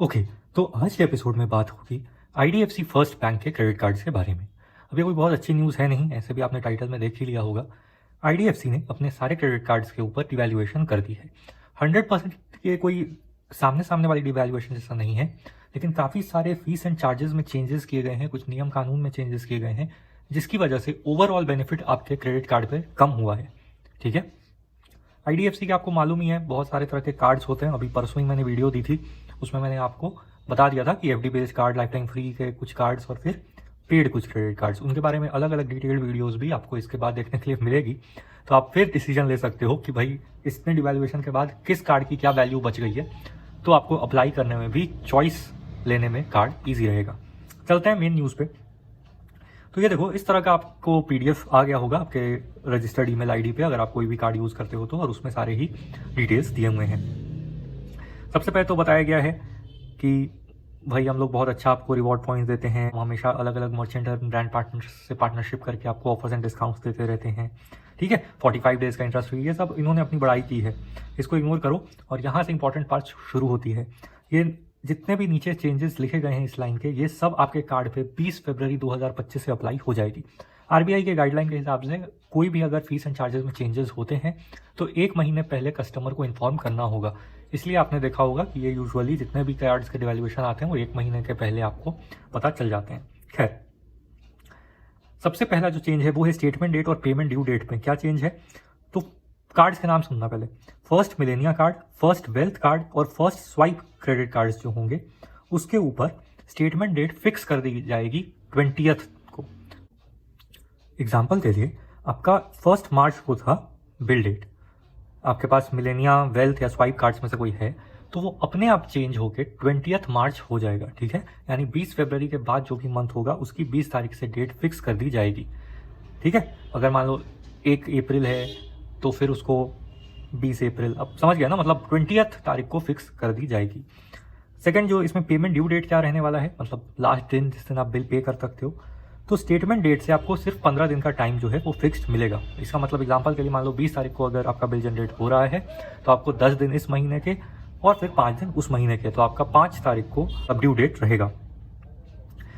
Okay, तो आज के एपिसोड में बात होगी आईडीएफसी फर्स्ट बैंक के क्रेडिट कार्ड्स के बारे में। अब ये कोई बहुत अच्छी न्यूज़ है नहीं, ऐसे भी आपने टाइटल में देख ही लिया होगा। आईडीएफसी ने अपने सारे क्रेडिट कार्ड्स के ऊपर डिवैल्यूएशन कर दी है। 100% ये कोई सामने सामने वाली डिवैल्यूएशन जैसा नहीं है, लेकिन काफ़ी सारे फीस एंड चार्जेस में चेंजेस किए गए हैं, कुछ नियम कानून में चेंजेस किए गए हैं, जिसकी वजह से ओवरऑल बेनिफिट आपके क्रेडिट कार्ड पर कम हुआ है। ठीक है, आईडीएफसी के आपको मालूम ही है बहुत सारे तरह के कार्ड्स होते हैं। अभी परसों ही मैंने वीडियो दी थी, उसमें मैंने आपको बता दिया था कि FD based card, life time free के कुछ कार्ड्स और फिर पेड कुछ क्रेडिट कार्ड्स, उनके बारे में अलग अलग डिटेल्ड वीडियोस भी आपको इसके बाद देखने के लिए मिलेगी। तो आप फिर डिसीजन ले सकते हो कि भाई इसमें डिवैल्यूएशन के बाद किस कार्ड की क्या वैल्यू बच गई है, तो आपको अप्लाई करने में भी, चॉइस लेने में कार्ड ईजी रहेगा। चलते हैं मेन न्यूज़ पे। तो ये देखो, इस तरह का आपको पीडीएफ आ गया होगा आपके रजिस्टर्ड ईमेल आईडी पे, अगर आप कोई भी कार्ड यूज़ करते हो तो, और उसमें सारे ही डिटेल्स दिए हुए हैं। सबसे पहले तो बताया गया है कि भाई हम लोग बहुत अच्छा आपको रिवॉर्ड पॉइंट्स देते हैं, हम हमेशा अलग अलग मर्चेंट और ब्रांड पार्टनर से पार्टनरशिप करके आपको ऑफर्स एंड डिस्काउंट्स देते रहते हैं। ठीक है, 45 डेज का इंटरेस्ट फ्री, ये सब इन्होंने अपनी बड़ाई की है, इसको इग्नोर करो। और यहाँ से इंपॉर्टेंट पार्ट शुरू होती है। ये जितने भी नीचे चेंजेस लिखे गए हैं इस लाइन के, ये सब आपके कार्ड पे 20 फरवरी 2025 से अप्लाई हो जाएगी। आरबीआई के गाइडलाइन के हिसाब से कोई भी अगर फीस एंड चार्जेस में चेंजेस होते हैं तो 1 महीने पहले कस्टमर को इन्फॉर्म करना होगा। इसलिए आपने देखा होगा कि ये यूजुअली जितने भी कार्ड्स के डिवैल्यूएशन आते हैं वो 1 महीने के पहले आपको पता चल जाते हैं। खैर, सबसे पहला जो चेंज है वो है स्टेटमेंट डेट और पेमेंट ड्यू डेट में क्या चेंज है। तो कार्ड्स के नाम सुनना पहले। First Millennia card, first wealth card और फर्स्ट स्वाइप क्रेडिट कार्ड्स जो होंगे उसके ऊपर स्टेटमेंट डेट फिक्स कर दी जाएगी 20th को। एग्जाम्पल के लिए आपका 1 मार्च को था बिल डेट, आपके पास मिलेनिया, वेल्थ या स्वाइप कार्ड्स में से कोई है तो वो अपने आप चेंज होके 20th मार्च हो जाएगा। ठीक है, यानी 20 फरवरी के बाद जो भी मंथ होगा उसकी 20 तारीख से डेट फिक्स कर दी जाएगी। ठीक है, अगर मान लो 1 अप्रैल है तो फिर उसको 20 अप्रैल, अब समझ गया ना, मतलब 20th तारीख को फिक्स कर दी जाएगी। सेकंड, जो इसमें पेमेंट ड्यू डेट क्या रहने वाला है, मतलब लास्ट दिन जिस दिन आप बिल पे कर सकते हो, तो स्टेटमेंट डेट से आपको सिर्फ 15 दिन का टाइम जो है वो फिक्स्ड मिलेगा। इसका मतलब एग्जांपल के लिए मान लो 20 तारीख को अगर आपका बिल जनरेट हो रहा है तो आपको 10 दिन इस महीने के और फिर 5 दिन उस महीने के, तो आपका 5 तारीख को अब ड्यू डेट रहेगा।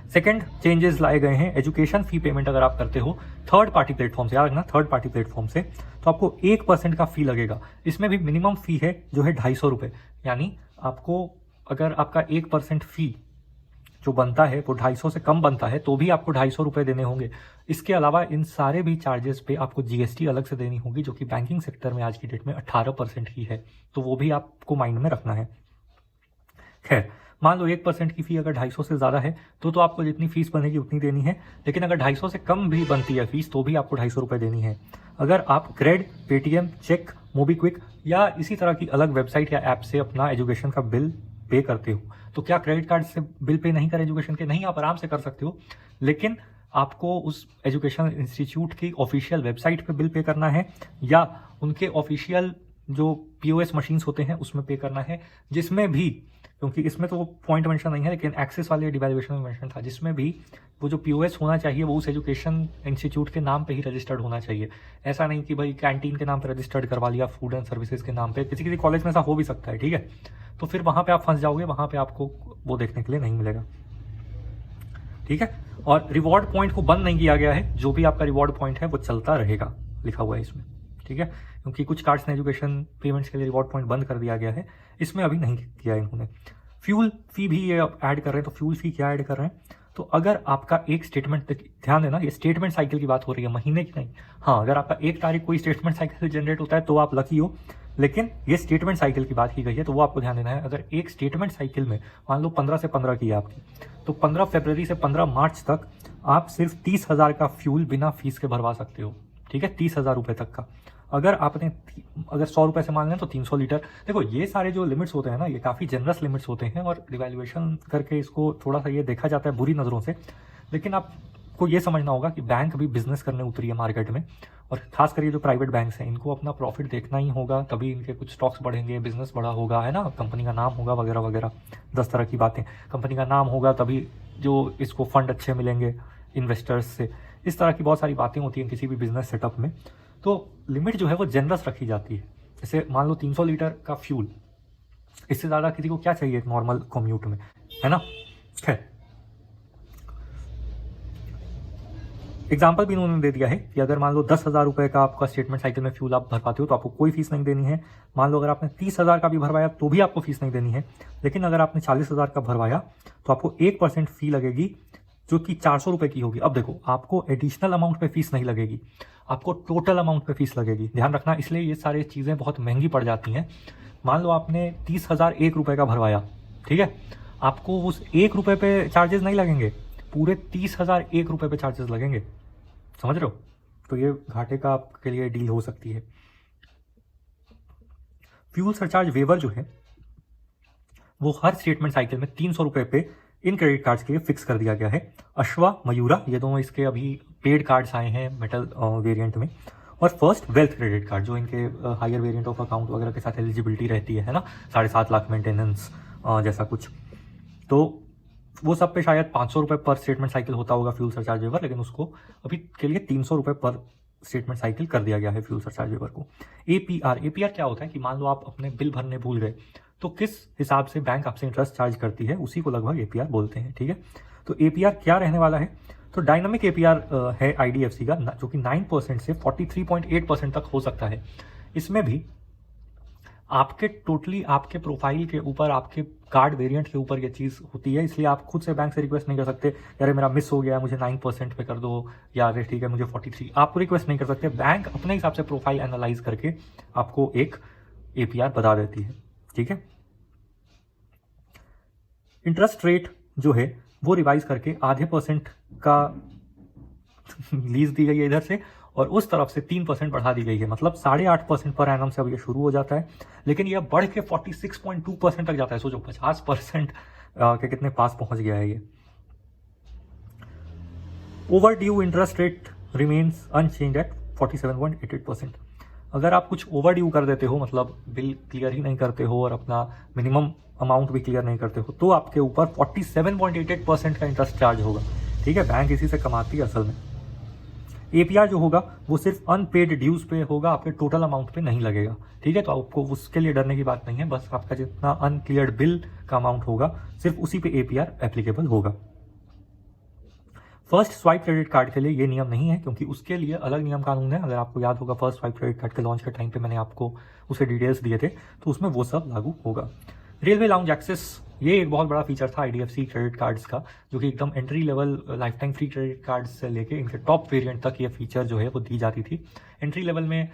सेकंड चेंजेस लाए गए हैं, एजुकेशन फी पेमेंट अगर आप करते हो थर्ड पार्टी प्लेटफॉर्म से, याद रखना थर्ड पार्टी प्लेटफॉर्म से, तो आपको 1% का फी लगेगा। इसमें भी मिनिमम फी है जो है 250 रुपये, यानी आपको अगर आपका 1% फी जो बनता है वो 250 से कम बनता है तो भी आपको 250 रुपये देने होंगे। इसके अलावा इन सारे भी चार्जेस पे आपको जीएसटी अलग से देनी होगी, जो कि बैंकिंग सेक्टर में आज की डेट में 18% ही है, तो वो भी आपको माइंड में रखना है। खैर, मान लो 1% की फी अगर 250 से ज़्यादा है तो आपको जितनी फीस बनेगी उतनी देनी है, लेकिन अगर 250 से कम भी बनती है फीस तो भी आपको 250 रुपये देनी है। अगर आप क्रेड, पेटीएम, चेक, मोबीक्विक या इसी तरह की अलग वेबसाइट या ऐप से अपना एजुकेशन का बिल पे करते हो तो क्या क्रेडिट कार्ड से बिल पे नहीं कर एजुकेशन के? नहीं, आप आराम से कर सकते हो, लेकिन आपको उस एजुकेशन इंस्टीट्यूट की ऑफिशियल वेबसाइट पे बिल पे करना है या उनके ऑफिशियल जो पीओएस मशीन्स होते हैं उसमें पे करना है, जिसमें भी, क्योंकि इसमें तो वो पॉइंट मेंशन नहीं है लेकिन एक्सेस वाले डिवैल्यूएशन में मेंशन था, जिसमें भी वो जो पीओएस होना चाहिए वो उस एजुकेशन इंस्टीट्यूट के नाम पे ही रजिस्टर्ड होना चाहिए। ऐसा नहीं कि भाई कैंटीन के नाम पे रजिस्टर्ड करवा लिया, फूड एंड सर्विसेज के नाम पे, किसी किसी कॉलेज में ऐसा हो भी सकता है। ठीक है, तो फिर वहाँ पे आप फंस जाओगे, वहाँ पे आपको वो देखने के लिए नहीं मिलेगा। ठीक है, और रिवॉर्ड पॉइंट को बंद नहीं किया गया है, जो भी आपका रिवॉर्ड पॉइंट है वो चलता रहेगा, लिखा हुआ है इसमें। ठीक है, क्योंकि कुछ कार्ड्स ने एजुकेशन पेमेंट्स के लिए रिवॉर्ड पॉइंट बंद कर दिया गया है, इसमें अभी नहीं किया इन्होंने। फ्यूल फी भी ये ऐड कर रहे हैं, तो फ्यूल फी क्या ऐड कर रहे हैं, तो अगर आपका एक स्टेटमेंट, ध्यान देना ये स्टेटमेंट साइकिल की बात हो रही है, महीने की नहीं। हाँ, अगर आपका 1 तारीख कोई स्टेटमेंट साइकिल जनरेट होता है तो आप लकी हो, लेकिन ये स्टेटमेंट साइकिल की बात की गई है तो वो आपको ध्यान देना है। अगर एक स्टेटमेंट साइकिल में मान लो 15 से 15 की है आपकी, तो 15 फरवरी से 15 मार्च तक आप सिर्फ 30,000 का फ्यूल बिना फीस के भरवा सकते हो। ठीक है, 30,000 रुपये तक का। अगर आपने अगर 100 रुपये से मान लें तो 300 लीटर। देखो, ये सारे जो लिमिट्स होते हैं ना, ये काफ़ी जनरस लिमिट्स होते हैं और डिवैल्यूएशन करके इसको थोड़ा सा ये देखा जाता है बुरी नज़रों से, लेकिन आपको ये समझना होगा कि बैंक भी बिजनेस करने उतरी है मार्केट में, और खासकर ये जो प्राइवेट बैंक्स हैं इनको अपना प्रॉफिट देखना ही होगा, तभी इनके कुछ स्टॉक्स बढ़ेंगे, बिजनेस बड़ा होगा, है ना, कंपनी का नाम होगा वगैरह वगैरह, 10 तरह की बातें। कंपनी का नाम होगा तभी जो इसको फंड अच्छे मिलेंगे इन्वेस्टर्स से, इस तरह की बहुत सारी बातें होती हैं किसी भी बिजनेस सेटअप में। तो लिमिट जो है वो जनरस रखी जाती है। जैसे मान लो 300 लीटर का फ्यूल इससे ज़्यादा किसी को क्या चाहिए नॉर्मल कम्यूट में, है ना। खैर, एग्जाम्पल भी इन्होंने दे दिया है कि अगर मान लो 10,000 रुपये का आपका स्टेटमेंट साइकिल में फ्यूल आप भर पाते हो तो आपको कोई फीस नहीं देनी है। मान लो अगर आपने 30,000 का भी भरवाया तो भी आपको फीस नहीं देनी है। लेकिन अगर आपने 40,000 का भरवाया तो आपको 1% फी लगेगी, जो कि 400 रुपये की होगी। अब देखो, आपको एडिशनल अमाउंट पे फीस नहीं लगेगी, आपको टोटल अमाउंट पे फीस लगेगी। ध्यान रखना, इसलिए ये सारी चीज़ें बहुत महंगी पड़ जाती हैं। मान लो आपने 30,001 रुपये का भरवाया, ठीक है, आपको उस 1 रुपये पे चार्जेस नहीं लगेंगे, पूरे 30,001 रुपये पे चार्जेस लगेंगे। समझ रहे हो? तो ये घाटे का आपके लिए डील हो सकती है। फ्यूल सरचार्ज वेवर जो है वो हर स्टेटमेंट साइकिल में 300 रुपये पे इन क्रेडिट कार्ड्स के लिए फिक्स कर दिया गया है। अश्वा, मयूरा, ये दोनों इसके अभी पेड कार्ड्स आए हैं मेटल वेरिएंट में। और फर्स्ट वेल्थ क्रेडिट कार्ड, जो इनके हायर वेरिएंट ऑफ अकाउंट वगैरह के साथ एलिजिबिलिटी रहती है ना, 7.5 लाख मेंटेनेंस जैसा कुछ, तो वो सब पे शायद 500 रुपये पर स्टेटमेंट साइकिल होता होगा फ्यूल सरचार्ज वेवर, लेकिन उसको अभी के लिए 300 रुपये पर स्टेटमेंट साइकिल कर दिया गया है फ्यूल सरचार्ज वेवर को। एपीआर क्या होता है कि मान लो आप अपने बिल भरने भूल गए तो किस हिसाब से बैंक आपसे इंटरेस्ट चार्ज करती है, उसी को लगभग एपीआर बोलते हैं, ठीक है। तो एपीआर क्या रहने वाला है, तो डायनामिक एपीआर है आईडीएफसी का, जो कि 9% से 43.8% तक हो सकता है। इसमें भी आपके टोटली आपके प्रोफाइल के ऊपर, आपके कार्ड वेरिएंट के ऊपर ये चीज़ होती है, इसलिए आप खुद से बैंक से रिक्वेस्ट नहीं कर सकते, यार मेरा मिस हो गया, मुझे 9% पे कर दो, या अरे ठीक है मुझे 43, आप रिक्वेस्ट नहीं कर सकते। बैंक अपने हिसाब से प्रोफाइल एनालाइज करके आपको एक एपीआर बता देती है, ठीक है। इंटरेस्ट रेट जो है वो रिवाइज करके आधे % का लीज दी गई है इधर से, और उस तरफ से 3% बढ़ा दी गई है, मतलब 8.5% पर एनम से अब ये शुरू हो जाता है, लेकिन यह बढ़ के 46.2% तक जाता है। सोचो 50% के कितने पास पहुंच गया है ये। Overdue interest rate remains unchanged at 47.88%। अगर आप कुछ ओवर ड्यू कर देते हो, मतलब बिल क्लियर ही नहीं करते हो और अपना मिनिमम अमाउंट भी क्लियर नहीं करते हो, तो आपके ऊपर 47.88% का इंटरेस्ट चार्ज होगा, ठीक है। बैंक इसी से कमाती है असल में। एपीआर जो होगा वो सिर्फ अनपेड ड्यूज पे होगा, आपके टोटल अमाउंट पे नहीं लगेगा, ठीक है। तो आपको उसके लिए डरने की बात नहीं है, बस आपका जितना अनक्लियर्ड बिल का अमाउंट होगा सिर्फ उसी पे एपीआर एप्लीकेबल होगा। फर्स्ट स्वाइप क्रेडिट कार्ड के लिए ये नियम नहीं है, क्योंकि उसके लिए अलग नियम कानून है। अगर आपको याद होगा फर्स्ट स्वाइप क्रेडिट कार्ड के लॉन्च के टाइम पे मैंने आपको उसके डिटेल्स दिए थे, तो उसमें वो सब लागू होगा। रेलवे लाउंज एक्सेस, ये एक बहुत बड़ा फीचर था आईडीएफसी क्रेडिट कार्ड्स का, जो कि एकदम entry level life time free credit cards से लेके इनके टॉप वेरिएंट तक ये फीचर जो है वो दी जाती थी। एंट्री लेवल में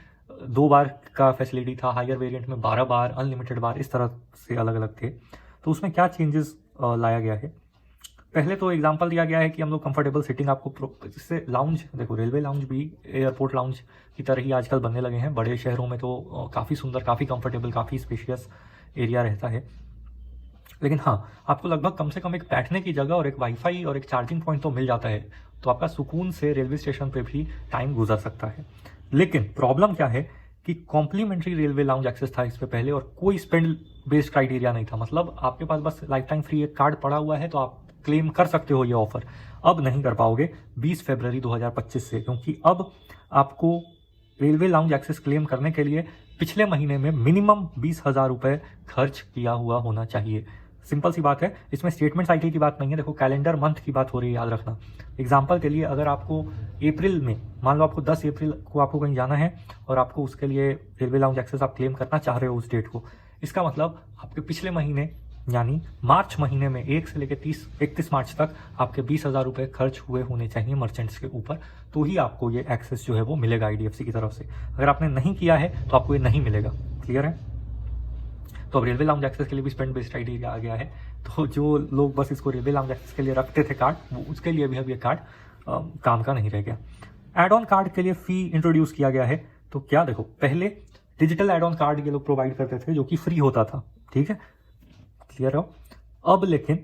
2 बार का फैसिलिटी था, हायर वेरिएंट में 12 बार, अनलिमिटेड बार, इस तरह से अलग अलग थे। तो उसमें क्या चेंजेस लाया गया है, पहले तो एग्जांपल दिया गया है कि हम लोग कंफर्टेबल सीटिंग आपको, जिससे लाउंज, देखो रेलवे लाउंज भी एयरपोर्ट लाउंज की तरह ही आजकल बनने लगे हैं। बड़े शहरों में तो काफ़ी सुंदर, काफ़ी कंफर्टेबल, काफ़ी स्पेशियस एरिया रहता है, लेकिन हाँ, आपको लगभग कम से कम एक बैठने की जगह और एक वाईफाई और एक चार्जिंग पॉइंट तो मिल जाता है, तो आपका सुकून से रेलवे स्टेशन पे भी टाइम गुजर सकता है। लेकिन प्रॉब्लम क्या है कि कॉम्प्लीमेंट्री रेलवे लाउंज एक्सेस था इस पे पहले, और कोई स्पेंड बेस्ड क्राइटेरिया नहीं था, मतलब आपके पास बस लाइफ टाइम फ्री एक कार्ड पड़ा हुआ है तो आप क्लेम कर सकते हो ये ऑफर। अब नहीं कर पाओगे 20 फरवरी 2025 से, क्योंकि अब आपको रेलवे लाउंज एक्सेस क्लेम करने के लिए पिछले महीने में मिनिमम 20,000 रुपये खर्च किया हुआ होना चाहिए। सिंपल सी बात है, इसमें स्टेटमेंट साइकिल की बात नहीं है, देखो कैलेंडर मंथ की बात हो रही है, याद रखना। एग्जाम्पल के लिए अगर आपको अप्रैल में, मान लो आपको 10 अप्रैल को आपको कहीं जाना है और आपको उसके लिए रेलवे लाउंज एक्सेस आप क्लेम करना चाह रहे हो उस डेट को, इसका मतलब आपके पिछले महीने यानी मार्च महीने में 1 से लेकर 31 मार्च तक आपके 20,000 रुपये खर्च हुए होने चाहिए मर्चेंट्स के ऊपर, तो ही आपको ये एक्सेस जो है वो मिलेगा आईडीएफसी की तरफ से। अगर आपने नहीं किया है तो आपको ये नहीं मिलेगा। क्लियर है? तो अब रेलवे लाउंज एक्सेस के लिए भी स्पेंड बेस्ड क्राइटेरिया आ गया है, तो जो लोग बस इसको रेलवे लाउंज एक्सेस के लिए रखते थे कार्ड, वो उसके लिए भी अब ये कार्ड काम का नहीं रह गया। एड ऑन कार्ड के लिए फी इंट्रोड्यूस किया गया है। तो क्या, देखो पहले डिजिटल एड ऑन कार्ड ये लोग प्रोवाइड करते थे जो कि फ्री होता था, ठीक है, क्लियर हो। अब लेकिन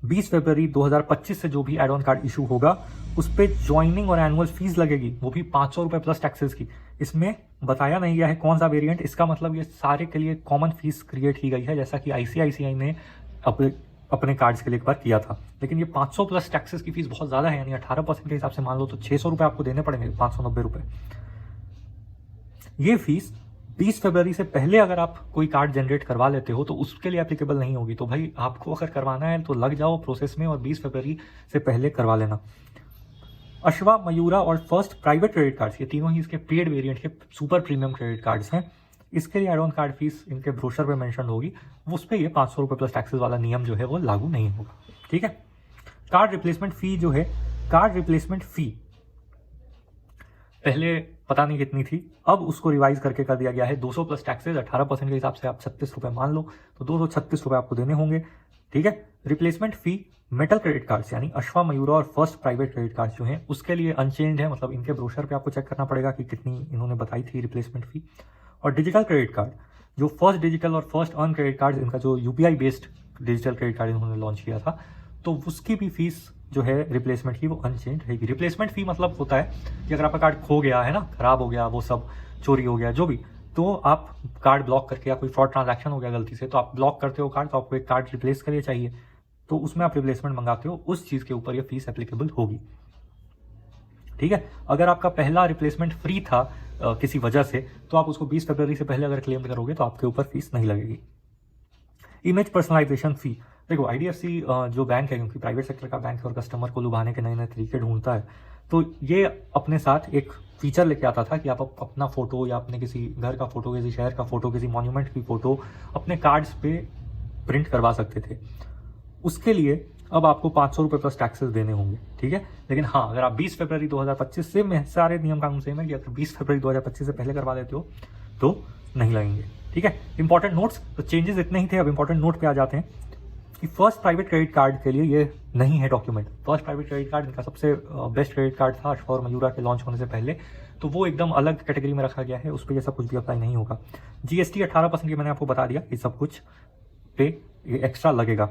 20 फरवरी 2025 से जो भी एड ऑन कार्ड इशू होगा उस पर ज्वाइनिंग और एनुअल फीस लगेगी, वो भी 500 रुपये प्लस टैक्सेस की। इसमें बताया नहीं गया है कौन सा वेरिएंट, इसका मतलब ये सारे के लिए कॉमन फीस क्रिएट की गई है, जैसा कि आईसीआईसीआई ने अपने कार्ड्स के लिए एक बार किया था। लेकिन ये 500 प्लस टैक्सेस की फीस बहुत ज़्यादा है, यानी 18% के हिसाब से मान लो तो 600 रुपये आपको देने पड़ेंगे, 590 रुपये। ये फीस 20 फरवरी से पहले अगर आप कोई कार्ड जनरेट करवा लेते हो तो उसके लिए एप्लीकेबल नहीं होगी। तो भाई आपको अगर करवाना है तो लग जाओ प्रोसेस में और 20 फरवरी से पहले करवा लेना। अश्वा, मयूरा और फर्स्ट प्राइवेट क्रेडिट कार्ड्स, ये तीनों ही इसके पेड वेरिएंट के सुपर प्रीमियम क्रेडिट कार्ड्स हैं। इसके लिए एड ऑन कार्ड फीस इनके ब्रोशर पे मेंशन होगी, उस पर ये 500 रुपये प्लस टैक्सेस वाला नियम जो है वो लागू नहीं होगा। ठीक है। कार्ड रिप्लेसमेंट फी जो है, कार्ड रिप्लेसमेंट फी पहले पता नहीं कितनी थी, अब उसको रिवाइज करके कर दिया गया है 200 प्लस टैक्सेस 18% के हिसाब से आप 36 रुपये मान लो, तो 236 रुपये आपको देने होंगे। ठीक है। रिप्लेसमेंट फी मेटल क्रेडिट कार्ड्स यानी अश्वा, मयूरा और फर्स्ट प्राइवेट क्रेडिट कार्ड्स जो हैं उसके लिए अनचेंज है, मतलब इनके ब्रोशर पे आपको चेक करना पड़ेगा कि कितनी इन्होंने बताई थी रिप्लेसमेंट फी। और डिजिटल क्रेडिट कार्ड, जो फर्स्ट डिजिटल और फर्स्ट अर्न क्रेडिट कार्ड, इनका जो UPI based digital credit card इन्होंने लॉन्च किया था, तो उसकी भी फीस जो है रिप्लेसमेंट की वो अनचेंज रहेगी। रिप्लेसमेंट फी मतलब होता है कि अगर आपका कार्ड खो गया है ना, खराब हो गया, वो सब चोरी हो गया जो भी, तो आप कार्ड ब्लॉक करके या कोई फ्रॉड ट्रांजैक्शन हो गया गलती से, तो आप ब्लॉक करते हो कार्ड, तो आपको एक कार्ड रिप्लेस के लिए चाहिए, तो उसमें आप रिप्लेसमेंट मंगाते हो, उस चीज़ के ऊपर ये फीस एप्लीकेबल होगी। ठीक है। अगर आपका पहला रिप्लेसमेंट फ्री था किसी वजह से, तो आप उसको 20 फरवरी से पहले अगर क्लेम करोगे तो आपके ऊपर फीस नहीं लगेगी। इमेज पर्सनलाइजेशन फी, देखो आईडीएफसी जो बैंक है, क्योंकि प्राइवेट सेक्टर का बैंक है और कस्टमर को लुभाने के नए नए तरीके ढूंढता है, तो ये अपने साथ एक फीचर लेके आता था कि आप अपना फोटो या अपने किसी घर का फोटो, किसी शहर का फोटो, किसी मॉन्यूमेंट की फोटो अपने कार्ड्स पे प्रिंट करवा सकते थे। उसके लिए अब आपको 500 रुपये प्लस टैक्सेस देने होंगे। ठीक है। लेकिन हाँ, अगर आप 20 फरवरी 2025 से, सारे नियम कानून सेम है कि अगर 20 फरवरी 2025 से पहले करवा लेते हो तो नहीं लगेंगे। ठीक है। इंपॉर्टेंट नोट्स, तो चेंजेस इतने ही थे। अब इंपॉर्टेंट नोट पे आ जाते हैं कि फर्स्ट प्राइवेट क्रेडिट कार्ड के लिए ये नहीं है document. First private credit card इनका सबसे बेस्ट क्रेडिट कार्ड था अश्वा और मयूरा के लॉन्च होने से पहले, तो वो एकदम अलग कैटेगरी में रखा गया है, उस पर ये सब कुछ भी अप्लाई नहीं होगा। जीएसटी 18% की मैंने आपको बता दिया, ये सब कुछ पे ये एक्स्ट्रा लगेगा।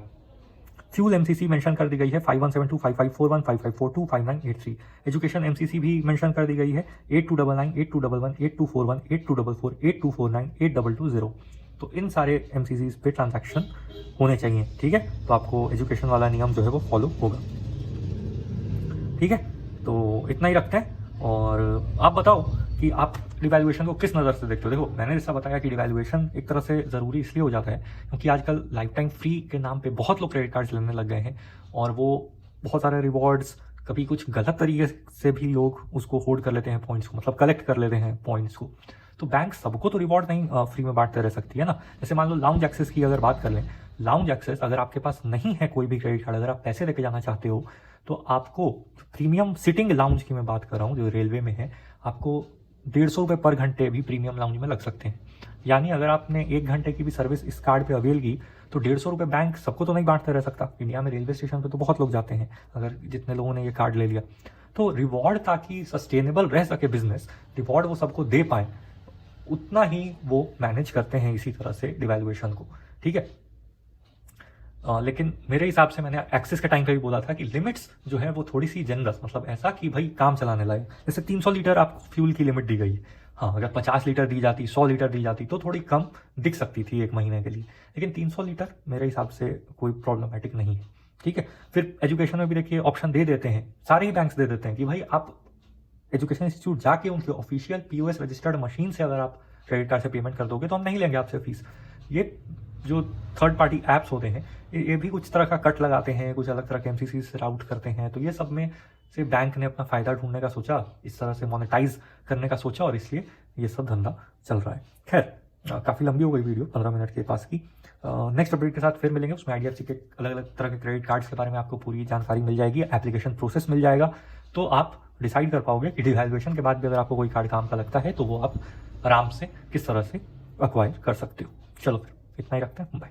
फ्यूल एमसीसी मेंशन कर दी गई है 5172 5541 5542 5983। एजुकेशन एमसीसी भी मेंशन कर दी गई है 8299 8211 8241 8244 8249 8220। तो इन सारे एमसीसीज पे ट्रांजैक्शन होने चाहिए। ठीक है। तो आपको एजुकेशन वाला नियम जो है वो फॉलो होगा। ठीक है। तो इतना ही रखते हैं। और आप बताओ कि आप डिवैल्यूएशन को किस नज़र से देखते हो। देखो, मैंने जैसा बताया कि डिवैल्यूएशन एक तरह से ज़रूरी इसलिए हो जाता है क्योंकि आजकल लाइफ टाइम फ्री के नाम पे बहुत लोग क्रेडिट कार्ड्स लेने लग गए हैं, और वो बहुत सारे रिवॉर्ड्स, कभी कुछ गलत तरीके से भी लोग उसको होल्ड कर लेते हैं पॉइंट्स को, मतलब कलेक्ट कर लेते हैं पॉइंट्स को। तो बैंक सबको तो रिवॉर्ड नहीं फ्री में बांटते रह सकती है ना। जैसे मान लो लाउंज एक्सेस की अगर बात कर लें, लाउंज एक्सेस अगर आपके पास नहीं है कोई भी क्रेडिट कार्ड, अगर आप पैसे लेके जाना चाहते हो, तो आपको प्रीमियम सिटिंग लाउंज की मैं बात कर रहा हूँ जो रेलवे में है, आपको 150 रुपये पर घंटे भी प्रीमियम लाउंज में लग सकते हैं। यानी अगर आपने 1 घंटे की भी सर्विस इस कार्ड पे अवेल की तो 150 रुपये बैंक सबको तो नहीं बांटते रह सकता। इंडिया में रेलवे स्टेशन पे तो बहुत लोग जाते हैं, अगर जितने लोगों ने ये कार्ड ले लिया, तो रिवॉर्ड ताकि सस्टेनेबल रह सके बिजनेस, रिवॉर्ड वो सबको दे पाए, उतना ही वो मैनेज करते हैं इसी तरह से डिवैल्यूएशन को। ठीक है। लेकिन मेरे हिसाब से मैंने एक्सेस के टाइम पे भी बोला था कि लिमिट्स जो है वो थोड़ी सी जनरस, मतलब ऐसा कि भाई काम चलाने लायक। जैसे 300 लीटर आपको फ्यूल की लिमिट दी गई है, हाँ अगर 50 लीटर दी जाती, 100 लीटर दी जाती तो थोड़ी कम दिख सकती थी 1 महीने के लिए, लेकिन 300 लीटर मेरे हिसाब से कोई प्रॉब्लमेटिक नहीं है। ठीक है। फिर एजुकेशन में भी देखिए ऑप्शन दे देते हैं, सारे ही बैंक्स दे देते हैं कि भाई आप एजुकेशन इंस्टीट्यूट जाके उनके ऑफिशियल POS रजिस्टर्ड मशीन से अगर आप क्रेडिट कार्ड से पेमेंट कर दोगे तो हम नहीं लेंगे आपसे फीस। ये जो थर्ड पार्टी ऐप्स होते हैं ये भी कुछ तरह का कट लगाते हैं, कुछ अलग तरह के एमसीसी से राउट करते हैं, तो ये सब में से बैंक ने अपना फायदा ढूंढने का सोचा, इस तरह से मोनेटाइज करने का सोचा, और इसलिए ये सब धंधा चल रहा है। खैर, काफ़ी लंबी हो गई वीडियो, 15 मिनट के पास की। नेक्स्ट अपडेट के साथ फिर मिलेंगे, उसमें IDFC के अलग अलग तरह के क्रेडिट कार्ड्स के बारे में आपको पूरी जानकारी मिल जाएगी, एप्लीकेशन प्रोसेस मिल जाएगा, तो आप डिसाइड कर पाओगे कि डिवैल्यूएशन के बाद भी अगर आपको कोई कार्ड काम का लगता है तो वो आप आराम से किस तरह से एक्वायर कर सकते हो। चलो फिर इतना ही रखते हैं, बाय।